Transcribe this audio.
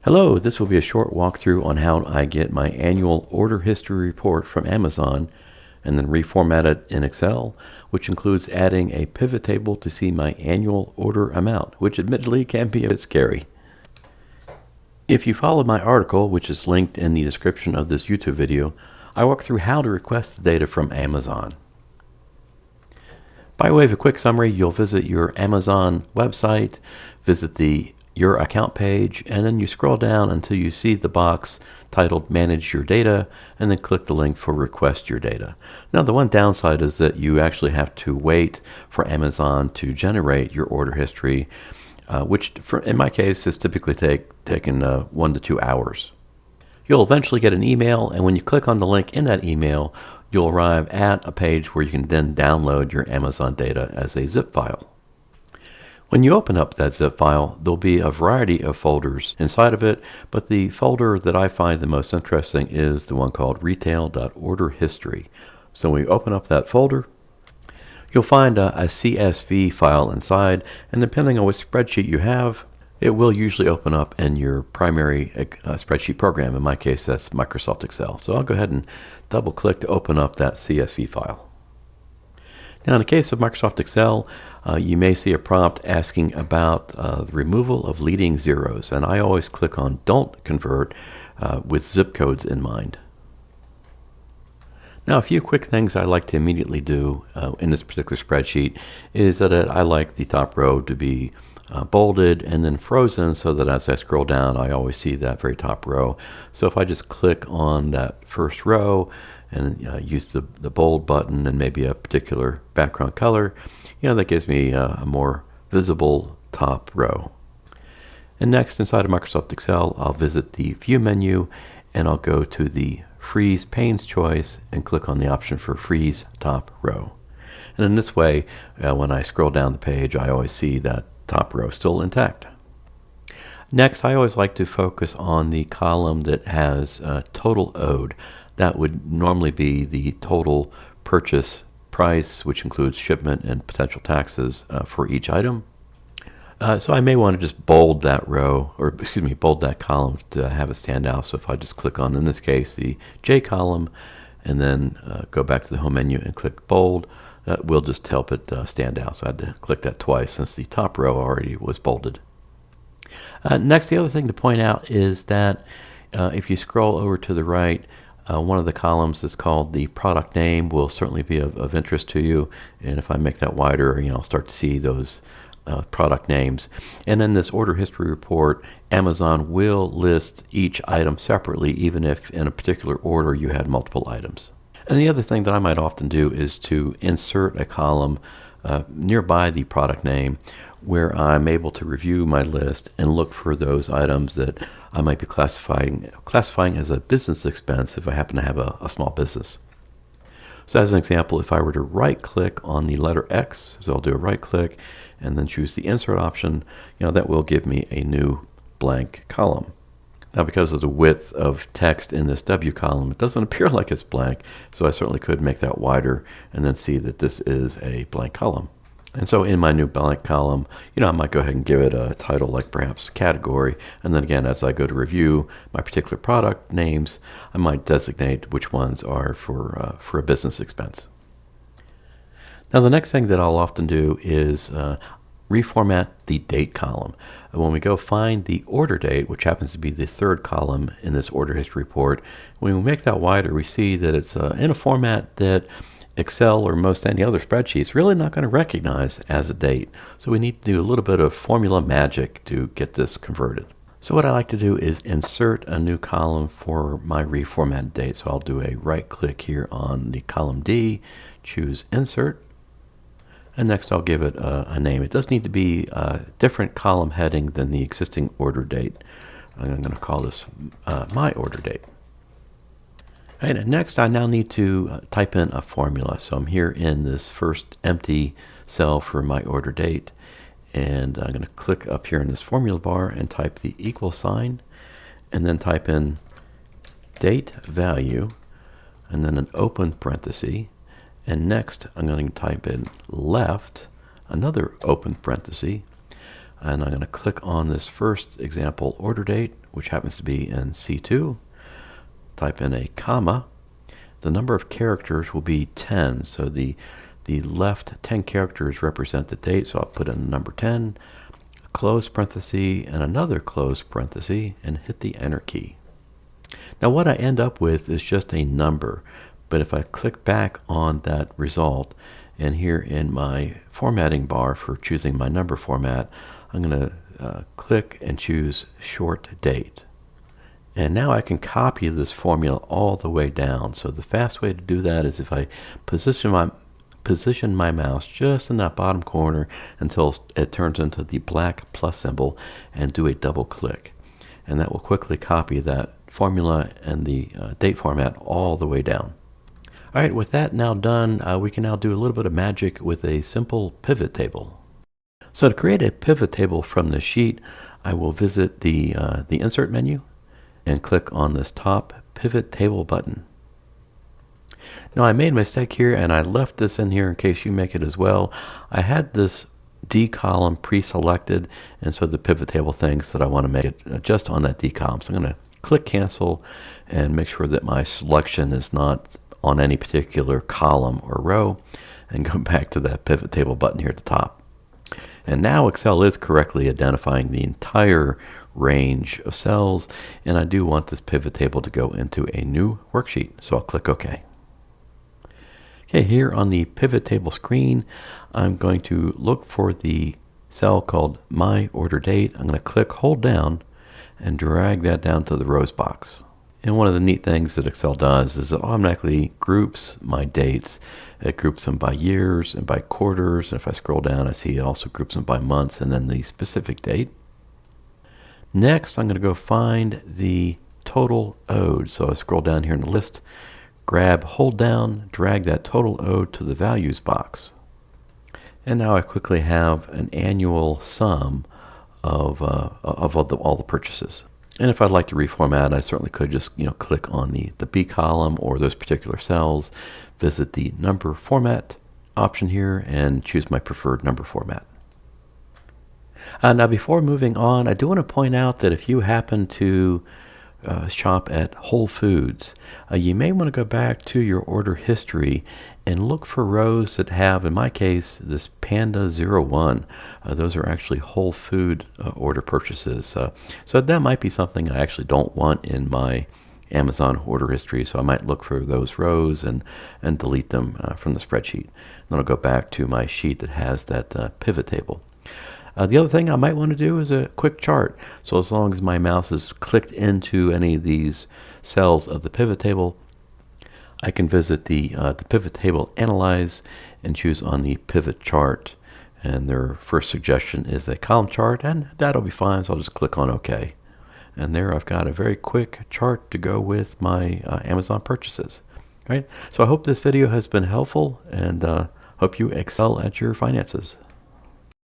Hello, this will be a short walkthrough on how I get my annual order history report from Amazon and then reformat it in Excel, which includes adding a pivot table to see my annual order amount, which admittedly can be a bit scary. If you followed my article, which is linked in the description of this YouTube video, I walk through how to request the data from Amazon. By way of a quick summary, you'll visit your Amazon website, visit your account page, and then you scroll down until you see the box titled Manage Your Data, and then click the link for Request Your Data. Now, the one downside is that you actually have to wait for Amazon to generate your order history, which in my case is typically taken 1 to 2 hours. You'll eventually get an email, and when you click on the link in that email, you'll arrive at a page where you can then download your Amazon data as a zip file. When you open up that zip file, there'll be a variety of folders inside of it, but the folder that I find the most interesting is the one called retail.orderhistory. So when you open up that folder, you'll find a CSV file inside, and depending on which spreadsheet you have, it will usually open up in your primary spreadsheet program. In my case, that's Microsoft Excel. So I'll go ahead and double click to open up that CSV file. Now, in the case of Microsoft Excel, you may see a prompt asking about the removal of leading zeros, and I always click on Don't Convert with zip codes in mind. Now, a few quick things I like to immediately do in this particular spreadsheet is that I like the top row to be bolded and then frozen so that as I scroll down, I always see that very top row. So if I just click on that first row and use the bold button and maybe a particular background color, that gives me a more visible top row. And next, inside of Microsoft Excel, I'll visit the View menu and I'll go to the Freeze Panes choice and click on the option for Freeze Top Row. And in this way, when I scroll down the page, I always see that top row still intact. Next, I always like to focus on the column that has total owed. That would normally be the total purchase price, which includes shipment and potential taxes for each item. So I may want to just bold that row, or excuse me, bold that column to have it stand out. So if I just click on, in this case, the J column, and then go back to the home menu and click bold, that will just help it stand out. So I had to click that twice since the top row already was bolded. Next, the other thing to point out is that if you scroll over to the right, one of the columns that's called the product name will certainly be of interest to you. And if I make that wider, I'll start to see those product names. And in this order history report, Amazon will list each item separately, even if in a particular order you had multiple items. And the other thing that I might often do is to insert a column nearby the product name where I'm able to review my list and look for those items that I might be classifying as a business expense if I happen to have a small business. So as an example, if I were to right click on the letter X, so I'll do a right click and then choose the insert option, that will give me a new blank column. Now, because of the width of text in this W column, it doesn't appear like it's blank, so I certainly could make that wider and then see that this is a blank column. And so in my new blank column, I might go ahead and give it a title like perhaps category, and then again, as I go to review my particular product names, I might designate which ones are for a business expense. Now, the next thing that I'll often do is reformat the date column. When we go find the order date, which happens to be the third column in this order history report, when we make that wider, we see that it's in a format that Excel or most any other spreadsheet is really not going to recognize as a date. So we need to do a little bit of formula magic to get this converted. So what I like to do is insert a new column for my reformatted date. So I'll do a right click here on the column D, choose Insert, and next I'll give it a name. It does need to be a different column heading than the existing order date. I'm going to call this my order date. And next, I now need to type in a formula. So I'm here in this first empty cell for my order date, and I'm going to click up here in this formula bar and type the equal sign, and then type in date value, and then an open parenthesis, and next I'm going to type in left, another open parenthesis, And I'm going to click on this first example order date, which happens to be in C2. Type in a comma. The number of characters will be 10. So the left 10 characters represent the date. So I'll put in the number 10, a close parenthesis, and another close parenthesis, and hit the Enter key. Now what I end up with is just a number. But if I click back on that result, and here in my formatting bar for choosing my number format, I'm going to click and choose short date. And now I can copy this formula all the way down. So the fast way to do that is if I position my mouse just in that bottom corner until it turns into the black plus symbol and do a double click. And that will quickly copy that formula and the date format all the way down. All right, with that now done, we can now do a little bit of magic with a simple pivot table. So to create a pivot table from the sheet, I will visit the Insert menu and click on this top Pivot Table button. Now I made a mistake here and I left this in here in case you make it as well. I had this D column pre-selected, and so the pivot table thinks that I want to make it just on that D column. So I'm going to click Cancel and make sure that my selection is not on any particular column or row, and go back to that pivot table button here at the top. And now Excel is correctly identifying the entire range of cells, and I do want this pivot table to go into a new worksheet, so I'll click OK. Okay, here on the pivot table screen, I'm going to look for the cell called My Order Date. I'm going to click, hold down, and drag that down to the rows box. And one of the neat things that Excel does is it automatically groups my dates. It groups them by years and by quarters. And if I scroll down, I see it also groups them by months and then the specific date. Next, I'm going to go find the total owed. So I scroll down here in the list, grab, hold down, drag that total owed to the values box. And now I quickly have an annual sum of all the purchases. And if I'd like to reformat, I certainly could just click on the B column or those particular cells, visit the number format option here, and choose my preferred number format. Now before moving on, I do want to point out that if you happen to shop at Whole Foods, you may want to go back to your order history and look for rows that have, in my case, this Panda 01. Those are actually whole food order purchases. So that might be something I actually don't want in my Amazon order history, so I might look for those rows and delete them from the spreadsheet. Then I'll go back to my sheet that has that pivot table. The other thing I might want to do is a quick chart. So as long as my mouse is clicked into any of these cells of the pivot table, I can visit the pivot table Analyze and choose on the pivot chart. And their first suggestion is a column chart, and that'll be fine. So I'll just click on OK. And there I've got a very quick chart to go with my Amazon purchases. All right. So I hope this video has been helpful, and hope you excel at your finances.